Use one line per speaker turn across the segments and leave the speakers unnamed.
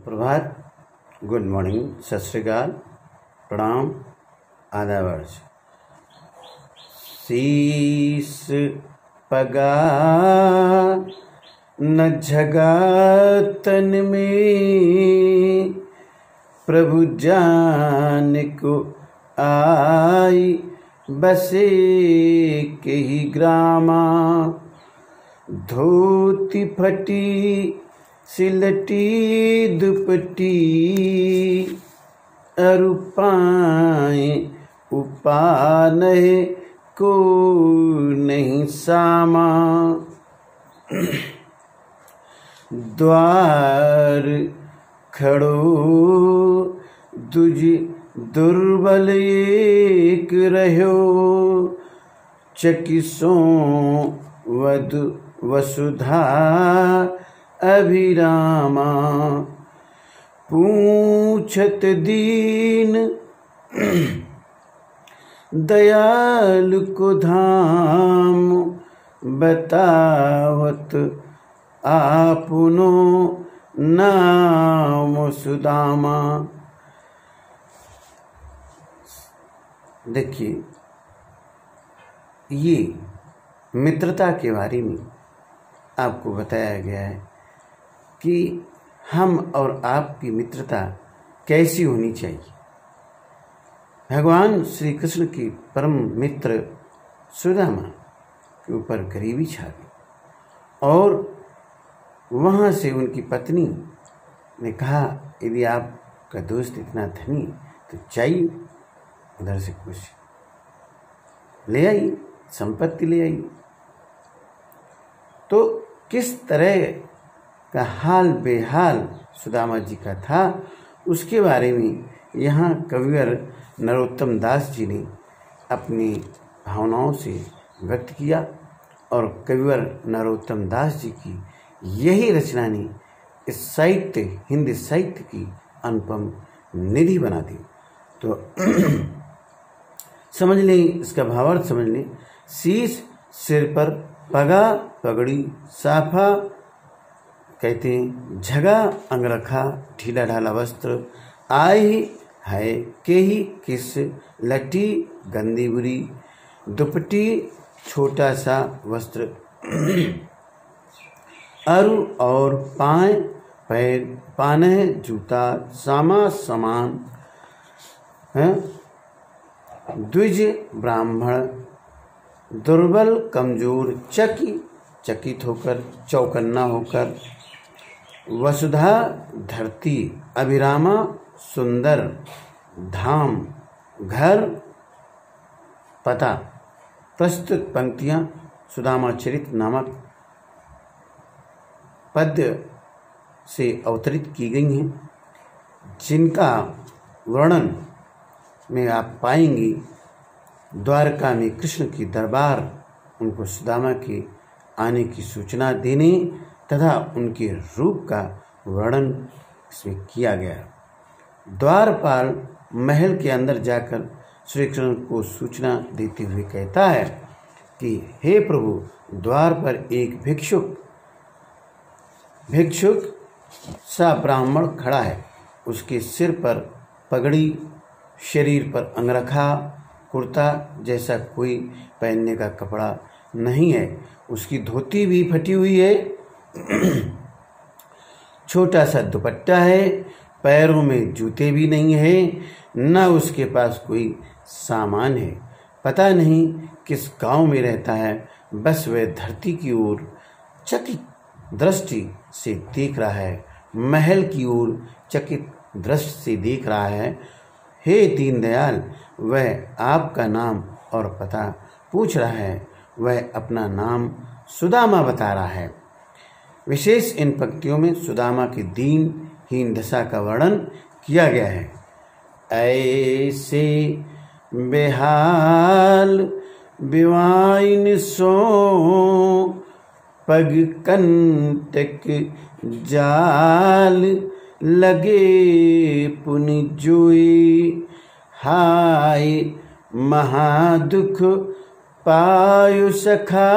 प्रभात, good morning, सत श्री अकाल, प्रणाम, आदावर्ष। शीस पगा न झगा तन में, प्रभु जान को आई बसे के ही ग्रामा। धोती फटी सिलटी दुपटी, अरु पाए उपानहे को नहीं सामा। द्वार खड़ो दुज दुर्बल एक रह्यो, चकिसों वधु वसुधा अभिरामा। पूछत दीन दयालु को धाम, बतावत आपनो नाम सुदामा। देखिए, ये मित्रता के बारे में आपको बताया गया है कि हम और आपकी मित्रता कैसी होनी चाहिए। भगवान श्री कृष्ण की परम मित्र सुदामा के ऊपर गरीबी छा गई और वहाँ से उनकी पत्नी ने कहा, यदि आपका दोस्त इतना धनी तो चाहिए उधर से कुछ ले आई, संपत्ति ले आई। तो किस तरह का हाल बेहाल सुदामा जी का था, उसके बारे में यहाँ कविवर नरोत्तम दास जी ने अपनी भावनाओं से व्यक्त किया और कविवर नरोत्तम दास जी की यही रचना ने इस साहित्य, हिंदी साहित्य की अनुपम निधि बना दी। तो समझ लें, इसका भावार्थ समझ लें। शीश सिर पर, पगा पगड़ी, साफा कहते हैं झगा अंगरखा ढीला ढाला वस्त्र, आई है के ही किस, लटी गंदी बुरी, दुपट्टी छोटा सा वस्त्र, अरु और पाए पैर, पाने जूता, सामा समान है, द्विज ब्राह्मण, दुर्बल कमजोर, चकित होकर, चौकन्ना होकर, वसुधा धरती, अभिरामा सुंदर, धाम घर, पता। प्रस्तुत पंक्तियां सुदामा चरित नामक पद्य से अवतरित की गई हैं, जिनका वर्णन में आप पाएंगे द्वारका में कृष्ण की दरबार उनको सुदामा के आने की सूचना देने तथा उनके रूप का वर्णन इसमें किया गया। द्वारपाल महल के अंदर जाकर श्री कृष्ण को सूचना देते हुए कहता है कि हे प्रभु, द्वार पर एक भिक्षुक सा ब्राह्मण खड़ा है। उसके सिर पर पगड़ी, शरीर पर अंगरखा, कुर्ता जैसा कोई पहनने का कपड़ा नहीं है। उसकी धोती भी फटी हुई है, छोटा सा दुपट्टा है, पैरों में जूते भी नहीं है, न उसके पास कोई सामान है। पता नहीं किस गांव में रहता है, बस वह धरती की ओर चकित दृष्टि से देख रहा है, महल की ओर चकित दृष्टि से देख रहा है। हे दीनदयाल, वह आपका नाम और पता पूछ रहा है। वह अपना नाम सुदामा बता रहा है। विशेष इन पंक्तियों में सुदामा की दीनहीन दशा का वर्णन किया गया है। ऐसे बेहाल बिवाइन सो, पग कंटक जाल, लगे पुनि जोई, हाय महादुख पायु सखा,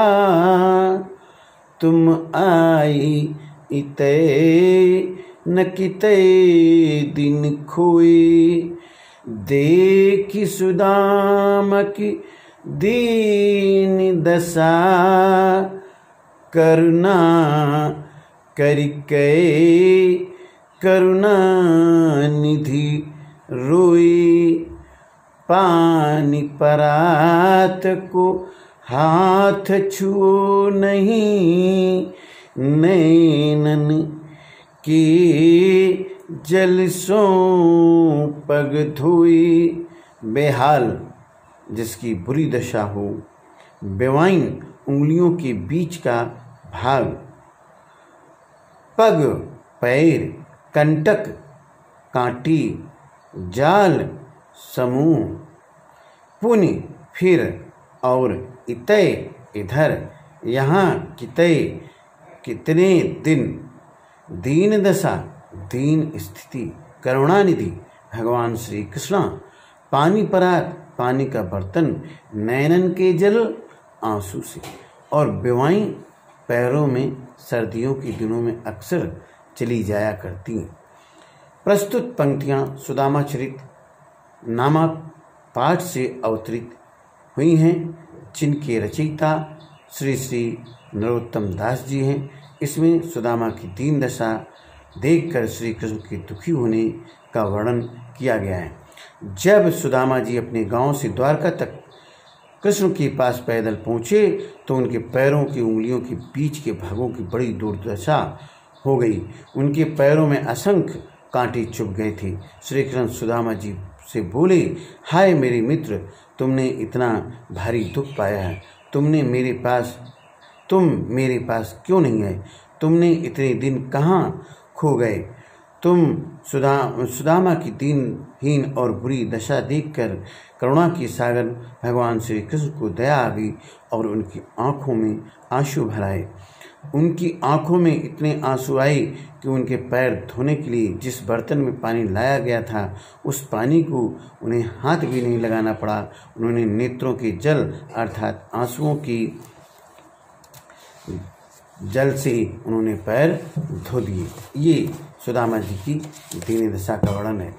तुम आई इते न कितै दिन खोए। देखि सुदामा की दीन दशा, करुणा करिकै करुणा निधि रोई। पानी परात को हाथ छुओ नहीं, नैनन के जल सो पग धोई। बेहाल जिसकी बुरी दशा हो, बेवाइन उंगलियों के बीच का भाग, पग पैर, कंटक कांटी, जाल समूह, पुनि फिर, और इतय इधर, यहाँ कितय कितने दिन। दीन दशा दीन स्थिति, करुणानिधि भगवान श्री कृष्ण। पानी परात पानी का बर्तन, नैनन के जल आंसू से, और बेवाई पैरों में सर्दियों के दिनों में अक्सर चली जाया करती हैं। प्रस्तुत पंक्तियाँ सुदामा चरित नामक पाठ से अवतरित हुई हैं, जिनके रचयिता श्री श्री नरोत्तम दास जी हैं। इसमें सुदामा की दीन दशा देखकर श्री कृष्ण के दुखी होने का वर्णन किया गया है। जब सुदामा जी अपने गांव से द्वारका तक कृष्ण के पास पैदल पहुँचे तो उनके पैरों की उंगलियों के बीच के भागों की बड़ी दुर्दशा हो गई। उनके पैरों में असंख्य कांटे चुभ गए थे। श्री कृष्ण सुदामा जी से बोले, हाय मेरे मित्र, तुमने इतना भारी दुख पाया है, तुम मेरे पास क्यों नहीं आए? तुमने इतने दिन कहाँ खो गए? तुम सुदामा की दीनहीन और बुरी दशा देखकर करुणा के सागर भगवान श्री कृष्ण को दया आ गई और उनकी आंखों में आंसू भर आए। उनकी आंखों में इतने आंसू आए कि उनके पैर धोने के लिए जिस बर्तन में पानी लाया गया था उस पानी को उन्हें हाथ भी नहीं लगाना पड़ा। उन्होंने नेत्रों के जल अर्थात आंसुओं की जल से उन्होंने पैर धो दिए। ये सुदामा जी की दीन दशा का वर्णन है।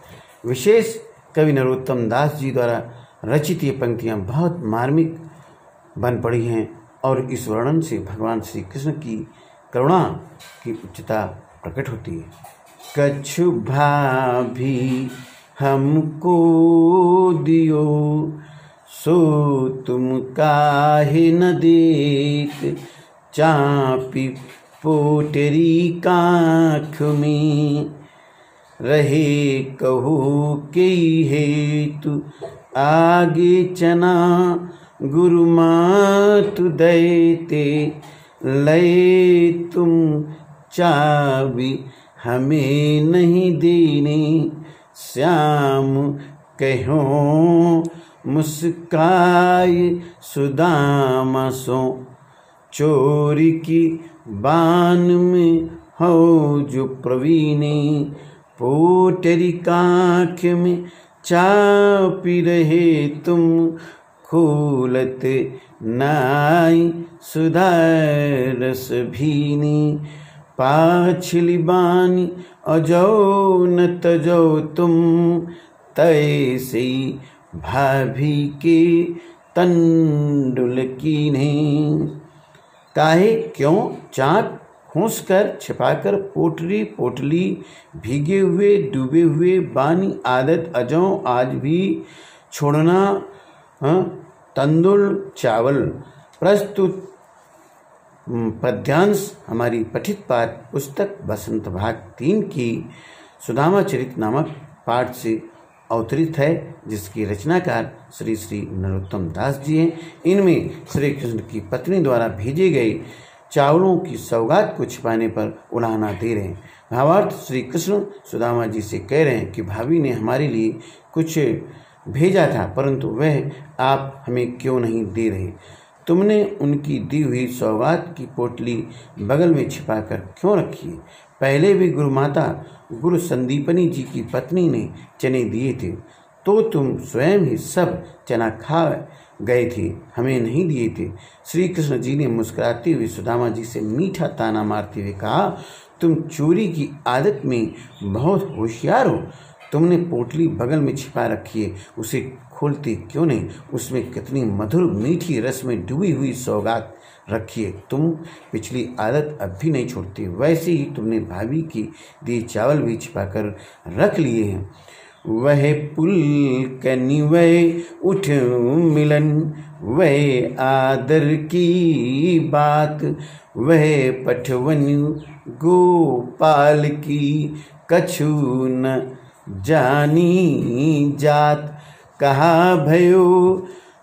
विशेष कवि नरोत्तम दास जी द्वारा रचित ये पंक्तियाँ बहुत मार्मिक बन पड़ी हैं और इस वर्णन से भगवान श्री कृष्ण की करुणा की उच्चता प्रकट होती है। कछु भाभी हमको दियो, सो तुम काहे न देत, चापी पोटरी काख में, रहे कहो के हेतु, आगे चना गुरु मातु दैते, लय तुम चाबी हमें नहीं देने, श्याम कहो मुस्काए सुदामा सो, चोरी की बान में हो जो प्रवीणे, पोटरी काख में चापी रहे तुम, खोलत नाई सुधारस भीनी, पाछली बानी अजो न तजो तुम, तैसे भाभी के तंडुल कीने। काहे क्यों चाक खोस कर छिपाकर, पोटरी पोटली, भीगे हुए डूबे हुए, बानी आदत अजो आज भी छोड़ना, तंदुल चावल। प्रस्तुत पद्यांश हमारी पठित पाठ पुस्तक बसंत भाग 3 की सुदामा चरित नामक पाठ से अवतरित है, जिसकी रचनाकार श्री श्री नरोत्तम दास जी हैं। इनमें श्री कृष्ण की पत्नी द्वारा भेजे गए चावलों की सौगात को छिपाने पर उलाहना दे रहे हैं। भावार्थ, श्री कृष्ण सुदामा जी से कह रहे हैं कि भाभी ने हमारे लिए कुछ भेजा था, परंतु वह आप हमें क्यों नहीं दे रहे? तुमने उनकी दी हुई सौगात की पोटली बगल में छिपाकर क्यों रखी है? पहले भी गुरु माता गुरु संदीपनी जी की पत्नी ने चने दिए थे, तो तुम स्वयं ही सब चना खा गए थे, हमें नहीं दिए थे। श्री कृष्ण जी ने मुस्कुराते हुए सुदामा जी से मीठा ताना मारते हुए कहा, तुम चोरी की आदत में बहुत होशियार हो। तुमने पोटली बगल में छिपा रखी है, उसे खोलते क्यों नहीं? उसमें कितनी मधुर मीठी रस में डूबी हुई सौगात रखी है। तुम पिछली आदत अब भी नहीं छोड़ती। वैसे ही तुमने भाभी की दिए चावल भी छिपा कर रख लिए हैं। वह पुलकनि वह उठ मिलन, वह आदर की बात, वह पठवन गोपाल की कछु न जानी जात। कहा भयो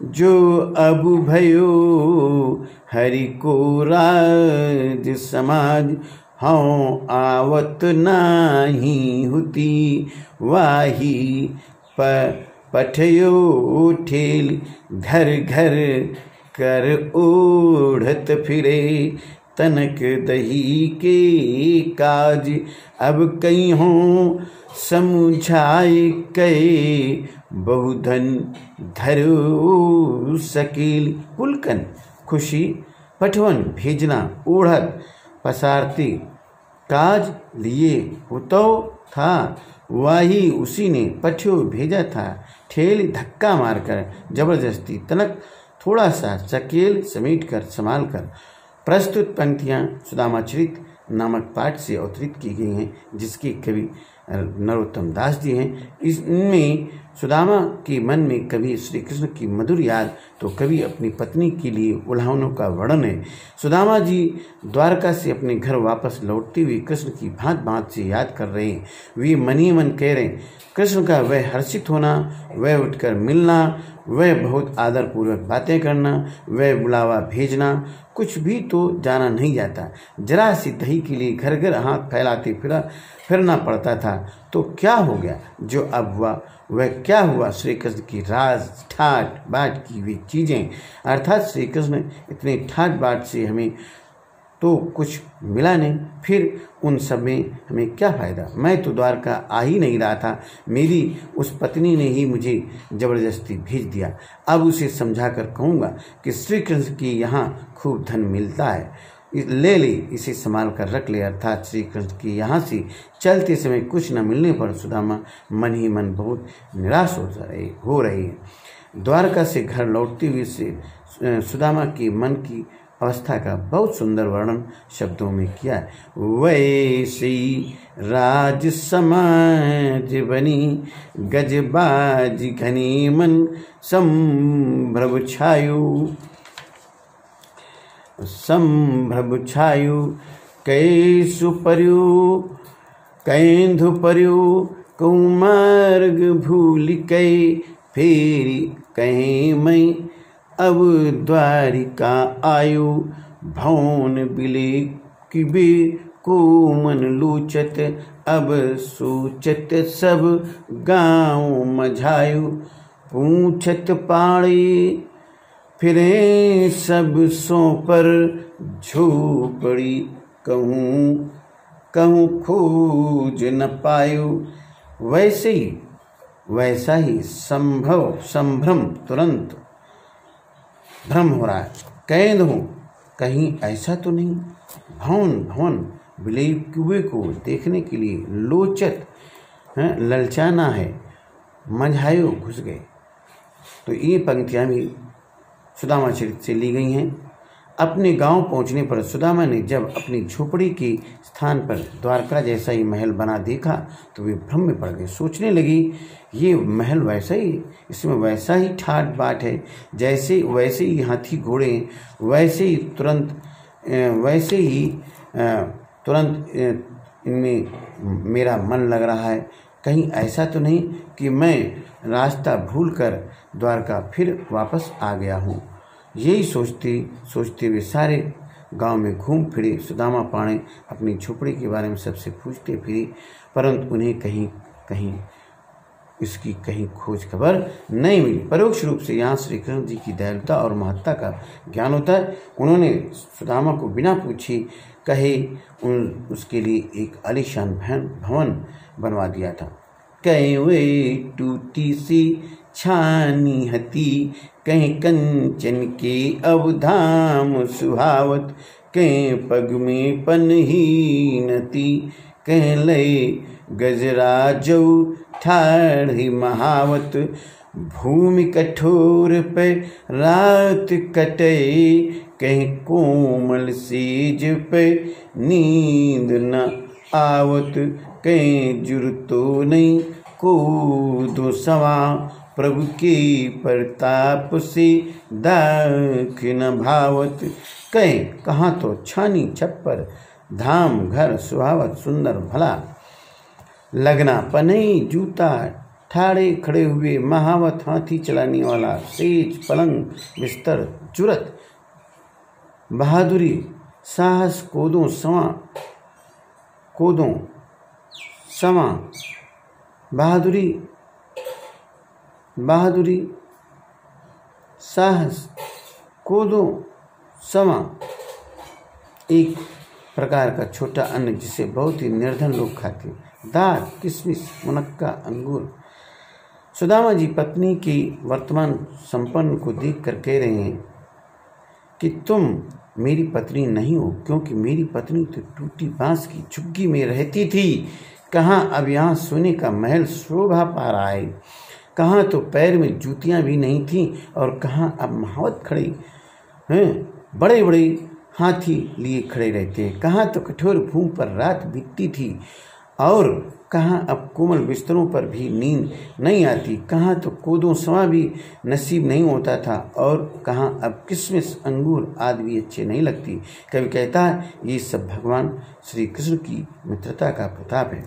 जो अब भयो, हरि को राज समाज, हाँ आवत नाही हुती, वाही पठयो ठेल, घर घर कर ओढ़त फिरे, तनक दही के काज, अब कहीं हो समझाए कई, बहुधन धरो सकील। पुलकन खुशी, पठवन भेजना, ओढ़त पसारती, काज लिए उतो था, वाही उसी ने, पठ्यो भेजा था, ठेल धक्का मारकर, जबरदस्ती, तनक थोड़ा सा, सकेल समेट कर, संभाल कर। प्रस्तुत पंक्तियाँ सुदामा चरित नामक पाठ से अवतरित की गई हैं, जिसके कवि नरोत्तम दास जी हैं। इसमें सुदामा के मन में कभी श्री कृष्ण की मधुर याद तो कभी अपनी पत्नी के लिए उल्हानों का वर्णन है। सुदामा जी द्वारका से अपने घर वापस लौटते हुए कृष्ण की भांत भांत से याद कर रहे हैं। वे मन ही मन कह रहे हैं, कृष्ण का वह हर्षित होना, वह उठकर मिलना, वह बहुत आदरपूर्वक बातें करना, वह बुलावा भेजना, कुछ भी तो जाना नहीं जाता। जरा सी दही के लिए घर घर हाथ फैलाते फिरना पड़ता था। तो क्या हो गया जो अब हुआ? वह क्या हुआ? श्री कृष्ण की राज ठाट बाट की वे चीज़ें, अर्थात श्री कृष्ण इतने ठाट बाट से हमें तो कुछ मिला नहीं, फिर उन सब में हमें क्या फ़ायदा? मैं तो द्वारका आ ही नहीं रहा था, मेरी उस पत्नी ने ही मुझे ज़बरदस्ती भेज दिया। अब उसे समझा कर कहूँगा कि श्री कृष्ण की यहाँ खूब धन मिलता है, ले ले, इसे संभाल कर रख ले। अर्थात श्री कृष्ण की यहाँ से चलते समय कुछ न मिलने पर सुदामा मन ही मन बहुत निराश हो रही है। द्वारका से घर लौटते हुए से सुदामा के मन की अवस्था का बहुत सुंदर वर्णन शब्दों में किया है। वैसे राज समाज बनी, गजबाज घनी मन संभ्रम छायु, कैसु पर्यु कैंधु पर्यु, कुमार्ग भूल कई, फेरी कहीं मई अब द्वारिका आयु, भौन बिले किबे को मन लूचत, अब सूचत सब गाँव मझायु, पूछत पाड़ी फिरे सब सो पर, झोपड़ी कहूँ कहूँ खोज न पायु। वैसा ही संभ्रम तुरंत भ्रम हो रहा है। कैद हूँ, कहीं ऐसा तो नहीं? भवन बिले कुएं को देखने के लिए लोचत ललचाना है, मझायो घुस गए। तो ये पंक्तियाँ भी सुदामा चरित से ली गई हैं। अपने गांव पहुंचने पर सुदामा ने जब अपनी झोपड़ी के स्थान पर द्वारका जैसा ही महल बना देखा तो वे भ्रम में पड़ गए। सोचने लगी, ये महल वैसा ही, इसमें वैसा ही ठाट बाट है, वैसे ही हाथी घोड़े, वैसे ही तुरंत इनमें मेरा मन लग रहा है। कहीं ऐसा तो नहीं कि मैं रास्ता भूलकर द्वारका फिर वापस आ गया हूँ। यही सोचते हुए सारे गांव में घूम फिरे। सुदामा पाणे अपनी झोपड़ी के बारे में सबसे पूछते फिरे, परंतु उन्हें कहीं इसकी कहीं खोज खबर नहीं मिली। परोक्ष रूप से यहाँ श्री कृष्ण जी की दयालुता और महत्ता का ज्ञान होता है। उन्होंने सुदामा को बिना पूछे कहे उसके लिए एक आलीशान भवन बनवा दिया था। कहीं वे टूटी सी छानी हती, कहीं कंचन के अवधाम सुहावत, कहीं पग में पनहीनती, कह लय गजराजौ ठाढ़ी महावत। भूमि कठोर पे रात कटे, कहीं कोमल सेज पे नींद न आवत। कहीं जुरतो नहीं कूदो सवा, प्रभु के प्रताप से दाख न भावत। कहीं कहाँ तो छानी छप्पर धाम घर सुहावत सुंदर भला, लगना पनई जूता ठाड़े खड़े हुए महावत। हाथी चलाने वाला सेज पलंग बिस्तर जुरत बहादुरी साहस कोदों समा बहादुरी साहस कोदों समा। एक प्रकार का छोटा अन्न जिसे बहुत ही निर्धन लोग खाते। दाल, किशमिश, मुनक्का, अंगूर। सुदामा जी पत्नी की वर्तमान संपन्न को देखकर कह रहे हैं कि तुम मेरी पत्नी नहीं हो, क्योंकि मेरी पत्नी तो टूटी बांस की झुग्गी में रहती थी। कहाँ अब यहाँ सोने का महल शोभा पा रहा है। कहाँ तो पैर में जूतियाँ भी नहीं थीं, और कहाँ अब महावत खड़े हैं, बड़े बड़े हाथी लिए खड़े रहते हैं। कहाँ तो कठोर भूमि पर रात बीतती थी, और कहाँ अब कोमल बिस्तरों पर भी नींद नहीं आती। कहाँ तो कोदों समा भी नसीब नहीं होता था, और कहाँ अब किशमिश अंगूर आदि भी अच्छे नहीं लगती। कवि कहता है ये सब भगवान श्री कृष्ण की मित्रता का प्रताप है।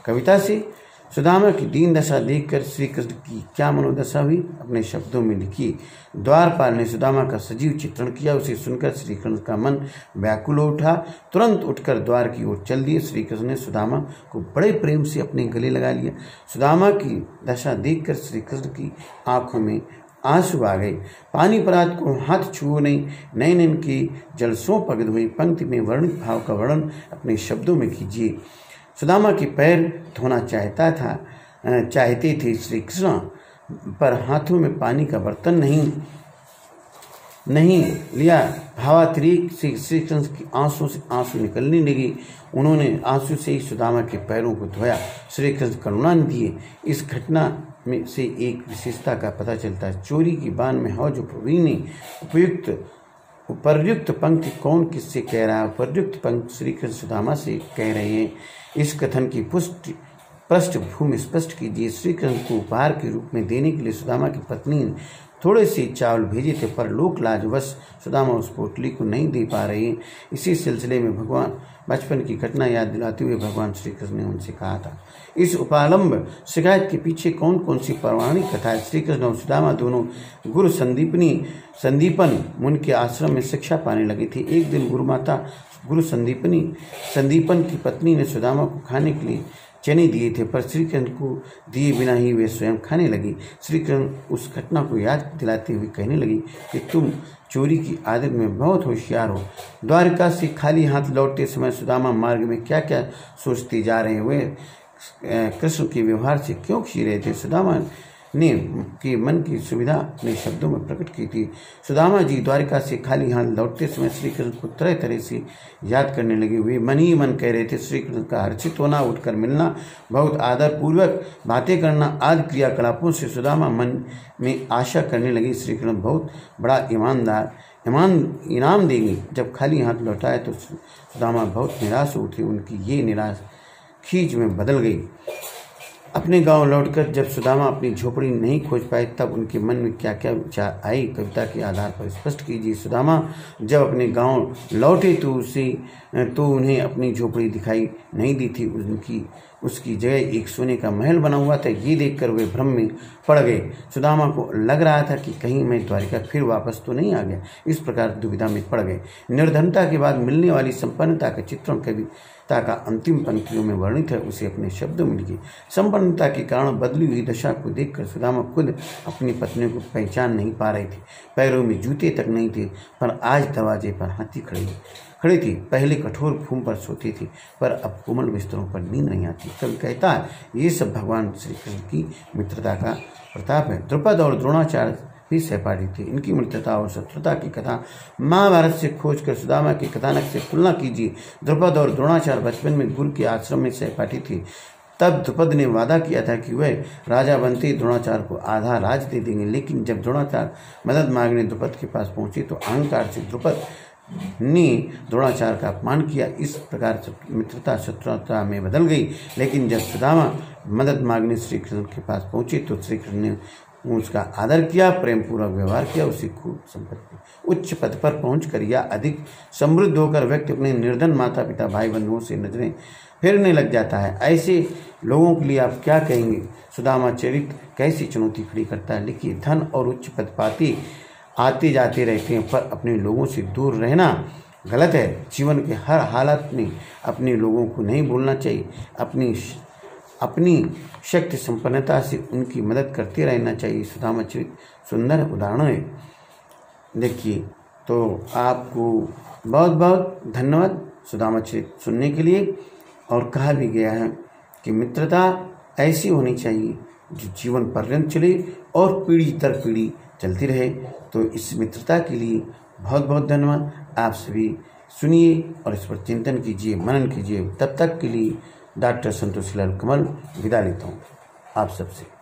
कविता से सुदामा की दीन दशा देखकर श्री कृष्ण की क्या मनोदशा हुई, अपने शब्दों में लिखी। द्वारपाल ने सुदामा का सजीव चित्रण किया। उसे सुनकर श्री कृष्ण का मन व्याकुल हो उठा। तुरंत उठकर द्वार की ओर चल दिए। श्री कृष्ण ने सुदामा को बड़े प्रेम से अपने गले लगा लिया। सुदामा की दशा देखकर श्री कृष्ण की आंखों में आंसू आ गए। पानी परात को हाथ छुओ नहीं, नयन के जलसों पगद हुई। पंक्ति में वर्णित भाव का वर्णन अपने शब्दों में कीजिए। सुदामा के पैर धोना चाहते थे श्री कृष्ण, पर हाथों में पानी का बर्तन नहीं लिया। भावातिरेक से श्री कृष्ण की आंसू से आंसू निकलने लगे। उन्होंने आंसू से ही सुदामा के पैरों को धोया। श्री कृष्ण करुणा निधि। इस घटना में से एक विशेषता का पता चलता है। चोरी की बान में हौज उपवी ने उपर्युक्त पंक्ति कौन किससे कह रहा है? उपर्युक्त पंक्ति श्री कृष्ण सुदामा से कह रहे हैं। इस कथन की पृष्ठभूमि स्पष्ट कीजिए। श्री कृष्ण को उपहार के रूप में देने के लिए सुदामा की पत्नी ने थोड़े से चावल भेजे थे, पर लोक लाजवश सुदामा उस पोटली को नहीं दे पा रहे हैं। इसी सिलसिले में भगवान बचपन की घटना याद दिलाते हुए भगवान श्री कृष्ण ने उनसे कहा था। इस उपालंब शिकायत के पीछे कौन कौन सी पौराणिक कथा है? श्री कृष्ण और सुदामा दोनों गुरु संदीपन मुनि के आश्रम में शिक्षा पाने लगे थे। एक दिन गुरु संदीपन की पत्नी ने सुदामा को खाने के लिए चने दिए थे, पर श्री कृष्ण को दिए बिना ही वे स्वयं खाने लगी। श्री कृष्ण उस घटना को याद दिलाते हुए कहने लगी कि तुम चोरी की आदत में बहुत होशियार हो। द्वारिका से खाली हाथ लौटते समय सुदामा मार्ग में क्या क्या सोचते जा रहे हुए कृष्ण के व्यवहार से क्यों खी रहे थे? सुदामा ने के मन की सुविधा अपने शब्दों में प्रकट की थी। सुदामा जी द्वारिका से खाली हाथ लौटते समय श्री कृष्ण को तरह तरह से याद करने लगे हुए मन ही मन कह रहे थे। श्री कृष्ण का हर्षित होना, उठकर मिलना, बहुत आदर पूर्वक बातें करना आदि क्रियाकलापों से सुदामा मन में आशा करने लगी श्री कृष्ण बहुत बड़ा इनाम देंगे। जब खाली हाथ लौटाए तो सुदामा बहुत निराश हो उठी। उनकी ये निराश खींच में बदल गई। अपने गांव लौटकर जब सुदामा अपनी झोपड़ी नहीं खोज पाए, तब उनके मन में क्या क्या विचार आई, कविता के आधार पर स्पष्ट कीजिए। सुदामा जब अपने गांव लौटे तो उन्हें अपनी झोपड़ी दिखाई नहीं दी थी। उसकी जगह एक सोने का महल बना हुआ था। ये देखकर वे भ्रम में पड़ गए। सुदामा को लग रहा था कि कहीं मैं द्वारिका फिर वापस तो नहीं आ गया। इस प्रकार दुविधा में पड़ गए। निर्धनता के बाद मिलने वाली संपन्नता का चित्रण कविता का अंतिम पंक्तियों में वर्णित है। उसे अपने शब्दों में लिखिए। संपन्नता के कारण बदली हुई दशा को देखकर सुदामा खुद अपनी पत्नी को पहचान नहीं पा रहे थे। पैरों में जूते तक नहीं थे, पर आज दरवाजे पर हाथी खड़ी थी। पहले कठोर भूमि पर सोती थी, पर अब कोमल बिस्तरों पर नींद नहीं आती। कवि कहता है ये सब भगवान श्री कृष्ण की मित्रता का प्रताप है। द्रुपद और द्रोणाचार्य भी सहपाठी थे। इनकी मित्रता और शत्रुता की कथा महाभारत से खोज कर सुदामा के कथानक से तुलना कीजिए। द्रुपद और द्रोणाचार्य बचपन में गुरु के आश्रम में सहपाठी थे। तब द्रुपद ने वादा किया था कि वह राजा बनते ही द्रोणाचार्य को आधा राज दे देंगे, लेकिन जब द्रोणाचार्य मदद मांगने द्रुपद के पास पहुंचे तो अहंकार से द्रुपद ने द्रोणाचार्य का अपमान किया। इस प्रकार मित्रता शत्रुता में बदल गई। लेकिन जब सुदामा मदद मांगने श्री कृष्ण के पास पहुंचे तो श्री कृष्ण ने उसका आदर किया, प्रेम पूर्वक व्यवहार किया, उसे खूब संपत्ति, उच्च पद पर पहुंचकर या अधिक समृद्ध होकर व्यक्ति अपने निर्धन माता पिता भाई बंधुओं से नजरें फेरने लग जाता है। ऐसे लोगों के लिए आप क्या कहेंगे? सुदामा चरित्र कैसी चुनौती खड़ी करता है। लिखिए, धन और उच्च पद पाते आते जाते रहते हैं, पर अपने लोगों से दूर रहना गलत है। जीवन के हर हालत में अपने लोगों को नहीं भूलना चाहिए। अपनी शक्ति संपन्नता से उनकी मदद करते रहना चाहिए। सुदामा चरित्र सुंदर उदाहरण है। देखिए, तो आपको बहुत बहुत धन्यवाद सुदामा चरित्र सुनने के लिए। और कहा भी गया है कि मित्रता ऐसी होनी चाहिए जो जीवन पर्यंत चले और पीढ़ी दर पीढ़ी चलती रहे। तो इस मित्रता के लिए बहुत बहुत धन्यवाद। आप सभी सुनिए और इस पर चिंतन कीजिए, मनन कीजिए। तब तक के लिए डॉक्टर संतोष लाल कमल विदा लेता हूँ आप सबसे।